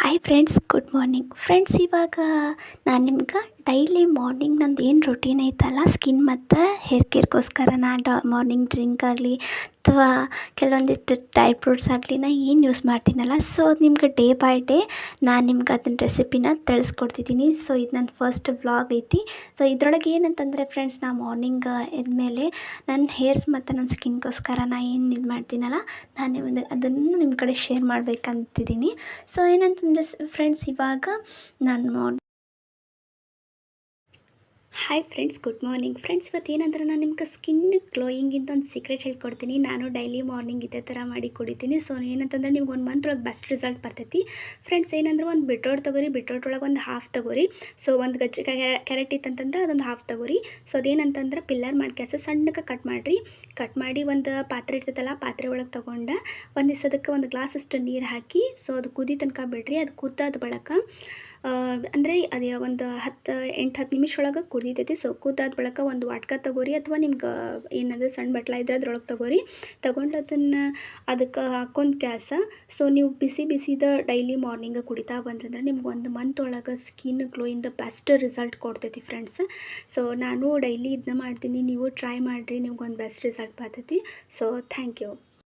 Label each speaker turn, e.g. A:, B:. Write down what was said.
A: Hi friends, good morning friends. ಇವಾಗ ನಾನು ನಿಮ್ಗೆ ಡೈಲಿ ಮಾರ್ನಿಂಗ್ ನಂದು ಏನು ರೊಟೀನ್ ಐತಲ್ಲ, ಸ್ಕಿನ್ ಮತ್ತು ಹೇರ್ ಕೇರ್ಗೋಸ್ಕರ ನಾ ಮಾರ್ನಿಂಗ್ ಡ್ರಿಂಕ್ ಆಗಲಿ ಅಥವಾ ಕೆಲವೊಂದಿಷ್ಟು ಡ್ರೈ ಫ್ರೂಟ್ಸ್ ಆಗಲಿ ನಾ ಏನು ಯೂಸ್ ಮಾಡ್ತೀನಲ್ಲ, ಸೊ ಅದು ನಿಮ್ಗೆ ಡೇ ಬೈ ಡೇ ನಾನು ನಿಮ್ಗೆ ಅದನ್ನ ರೆಸಿಪಿನ ತಿಳಿಸ್ಕೊಡ್ತಿದ್ದೀನಿ. ಸೊ ಇದು ನನ್ನ ಫಸ್ಟ್ ವ್ಲಾಗ್ ಐತಿ. ಸೊ ಇದ್ರೊಳಗೆ ಏನಂತಂದರೆ ಫ್ರೆಂಡ್ಸ್, ನಾ ಮಾರ್ನಿಂಗ್ ಎದ್ಮೇಲೆ ನನ್ನ ಹೇರ್ಸ್ ಮತ್ತು ನನ್ನ ಸ್ಕಿನ್ಗೋಸ್ಕರ ನಾ ಏನು ಇದು ಮಾಡ್ತೀನಲ್ಲ, ನಾನು ಅದನ್ನು ನಿಮ್ಮ ಕಡೆ ಶೇರ್ ಮಾಡಬೇಕಂತಿದ್ದೀನಿ. ಸೊ ಏನಂತಂದರೆ ಫ್ರೆಂಡ್ಸ್, ಇವಾಗ ನಾನು hi friends, good morning friends. ಇವತ್ತು ಏನಂದ್ರೆ ನಾನು ನಿಮ್ಗೆ ಸ್ಕಿನ್ ಗ್ಲೋಯಿಂಗಿಂದ ಒಂದು ಸೀಕ್ರೆಟ್ ಹೇಳ್ಕೊಡ್ತೀನಿ. ನಾನು ಡೈಲಿ ಮಾರ್ನಿಂಗ್ ಇದೇ ಥರ ಮಾಡಿ ಕುಡಿತೀನಿ. ಸೊ ಏನಂತಂದ್ರೆ ನಿಮ್ಗೆ 1 ಮಂತ್ ಒಳಗೆ ಬೆಸ್ಟ್ ರಿಸಲ್ಟ್ ಬರ್ತೈತಿ ಫ್ರೆಂಡ್ಸ್. ಏನಂದ್ರೆ ಒಂದು ಬಿಟ್ರೋಟ್ ತೊಗೊರಿ, ಬಿಟ್ರೋಟ್ ಒಳಗೆ ಒಂದು ಹಾಫ್ ತೊಗೊರಿ. ಸೊ ಒಂದು ಕ್ಯಾರೆಟ್ ಇತ್ತಂತಂದ್ರೆ ಅದೊಂದು ಹಾಫ್ ತೊಗೊರಿ. ಸೊ ಅದೇನಂತಂದ್ರೆ ಪಿಲ್ಲರ್ ಮಾಡಿ ಸಣ್ಣಗೆ ಕಟ್ ಮಾಡಿರಿ. ಕಟ್ ಮಾಡಿ ಒಂದು ಪಾತ್ರೆ ಇರ್ತೈತಲ್ಲ, ಪಾತ್ರೆ ಒಳಗೆ ತೊಗೊಂಡು ಒಂದಿಸೋದಕ್ಕೆ ಒಂದು ಗ್ಲಾಸಷ್ಟು ನೀರು ಹಾಕಿ, ಸೊ ಅದು ಕುದಿ ತನಕ ಬಿಡ್ರಿ. ಅದು ಕುದ್ದಾದ ಬಳಿಕ ಅಂದರೆ ಅದೇ ಒಂದು 8-10 ನಿಮಿಷ ಒಳಗೆ ಕುದೀತೈತಿ. ಸೊ ಕುದ್ದಾದ ಬಳಿಕ ಒಂದು ವಾಟ್ಕ ತೊಗೊರಿ, ಅಥವಾ ನಿಮ್ಗೆ ಏನದು ಸಣ್ಣ ಬಟ್ಲ ಇದ್ರೆ ಅದ್ರೊಳಗೆ ತೊಗೊರಿ. ತೊಗೊಂಡು ಅದನ್ನು ಅದಕ್ಕೆ ಹಾಕೊಂಡು ಗ್ಯಾಸ. ಸೊ ನೀವು ಬಿಸಿ ಬಿಸಿದ ಡೈಲಿ ಮಾರ್ನಿಂಗ್ ಕುಡಿತಾ ಬಂದ್ರಂದ್ರೆ ನಿಮ್ಗೆ 1 ಮಂತ್ ಒಳಗೆ ಸ್ಕಿನ್ ಗ್ಲೋಯಿಂದ ಬೆಸ್ಟ್ ರಿಸಲ್ಟ್ ಕೊಡ್ತೈತಿ ಫ್ರೆಂಡ್ಸ್. ಸೊ ನಾನು ಡೈಲಿ ಇದನ್ನ ಮಾಡ್ತೀನಿ, ನೀವು ಟ್ರೈ ಮಾಡಿರಿ, ನಿಮ್ಗೆ ಒಂದು ಬೆಸ್ಟ್ ರಿಸಲ್ಟ್ ಬರ್ತೈತಿ. So thank you.